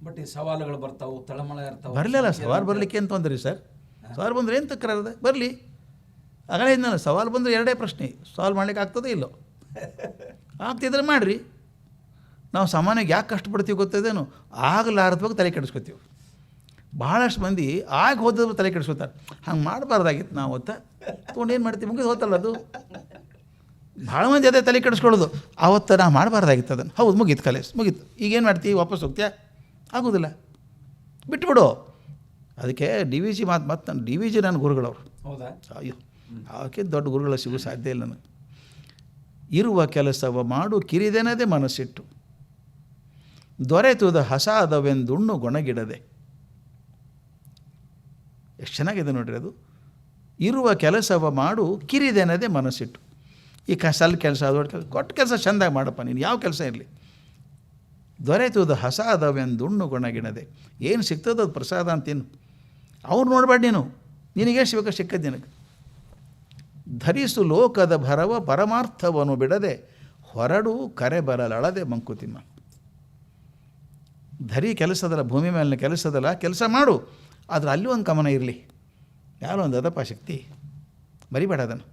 But ಈ ಸವಾಲುಗಳು ಬರ್ತಾವೆ, ತಳಮಳ ಇರ್ತಾವೆ. ಬರಲಿಲ್ಲ, ಸವಾಲು ಬರಲಿಕ್ಕೆ ಏನು ತೊಂದರೆ ಸರ್? ಸವಾಲು ಬಂದರೆ ಏನು ತಕರಾರದ? ಬರಲಿ. ಆಗಲೇ ಇದ್ನಲ್ಲ, ಸವಾಲು ಬಂದರೆ ಎರಡೇ ಪ್ರಶ್ನೆ, ಸಾಲ್ವ್ ಮಾಡ್ಲಿಕ್ಕೆ ಆಗ್ತದೆ ಇಲ್ಲೋ? ಆಗ್ತಿದ್ರೆ ಮಾಡಿರಿ. ನಾವು ಸಾಮಾನ್ಯವಾಗಿ ಯಾಕೆ ಕಷ್ಟಪಡ್ತೀವಿ ಗೊತ್ತದೇನು? ಆಗಲಾರದ್ವಾಗ ತಲೆ ಕೆಡಿಸ್ಕೊತೀವಿ. ಭಾಳಷ್ಟು ಮಂದಿ ಆಗ ಹೋದವ್ರು ತಲೆ ಕೆಡಿಸ್ಕೊತಾರೆ. ಹಂಗೆ ಮಾಡಬಾರ್ದಾಗಿತ್ತು ನಾವು ಹೊತ್ತ ತೊಗೊಂಡು ಏನು ಮಾಡ್ತೀವಿ, ಮುಗಿದು ಹೋತಲ್ಲ ಅದು. ಭಾಳ ಮಂದಿ ಅದೇ ತಲೆ ಕೆಡಿಸ್ಕೊಳ್ಳೋದು, ಆವತ್ತು ನಾವು ಮಾಡಬಾರ್ದಾಗಿತ್ತು ಅದನ್ನು. ಹೌದು, ಮುಗೀತು, ಕಲೇಸ್ ಮುಗೀತು, ಈಗೇನು ಮಾಡ್ತೀವಿ, ವಾಪಸ್ ಹೋಗ್ತೀಯಾ? ಆಗೋದಿಲ್ಲ, ಬಿಟ್ಬಿಡು. ಅದಕ್ಕೆ ಡಿ ವಿ ಜಿ ಮತ್ತು ಡಿ ವಿ ಜಿ ನನ್ನ ಗುರುಗಳವರು. ಹೌದಾ? ಅಯ್ಯೋ, ಅವಕ್ಕೆ ದೊಡ್ಡ ಗುರುಗಳು ಸಿಗೋ ಸಾಧ್ಯ ಇಲ್ಲ ನನಗೆ. ಇರುವ ಕೆಲಸವ ಮಾಡು ಕಿರಿದೆನದೇ ಮನಸ್ಸಿಟ್ಟು, ದೊರೆತುದ ಹಸಾದವೆಂದುಣ್ಣು ಗೊಣಗಿಡದೆ. ಎಷ್ಟು ಚೆನ್ನಾಗಿದೆ ನೋಡ್ರಿ ಅದು. ಇರುವ ಕೆಲಸವ ಮಾಡು ಕಿರಿದೆನದೇ ಮನಸ್ಸಿಟ್ಟು. ಈ ಸಣ್ಣ ಕೆಲಸ, ದೊಡ್ಡ ಕೆಲಸ, ಕೊಟ್ಟ ಕೆಲಸ ಚೆಂದಾಗಿ ಮಾಡಪ್ಪ ನೀನು, ಯಾವ ಕೆಲಸ ಇರಲಿ. ದೊರೆತುದ ಹಸಾದವೆಂದುಣ್ಣು ಗೊಣಗಿಡದೆ. ಏನು ಸಿಗ್ತದೆ ಅದು ಪ್ರಸಾದ ಅಂತೀನು. ಅವ್ರು ನೋಡಬೇಡ ನೀನು, ನಿನಗೆ ಸಿಕ್ಕ ಸಿಕ್ಕದ್ದು ನಿನಗೆ. ಧರಿಸು ಲೋಕದ ಭರವ ಪರಮಾರ್ಥವನ್ನು ಬಿಡದೆ, ಹೊರಡು ಕರೆ ಬರಲಳದೆ ಮಂಕುತಿಮ್ಮ. ಧರಿ ಕೆಲಸದಲ್ಲ, ಭೂಮಿ ಮೇಲಿನ ಕೆಲಸದಲ್ಲ, ಕೆಲಸ ಮಾಡು, ಆದರೆ ಅಲ್ಲಿ ಒಂದು ಗಮನ ಇರಲಿ. ಯಾರೋ ಒಂದು ಅದಪ್ಪ ಶಕ್ತಿ, ಮರಿಬೇಡ ಅದನ್ನು.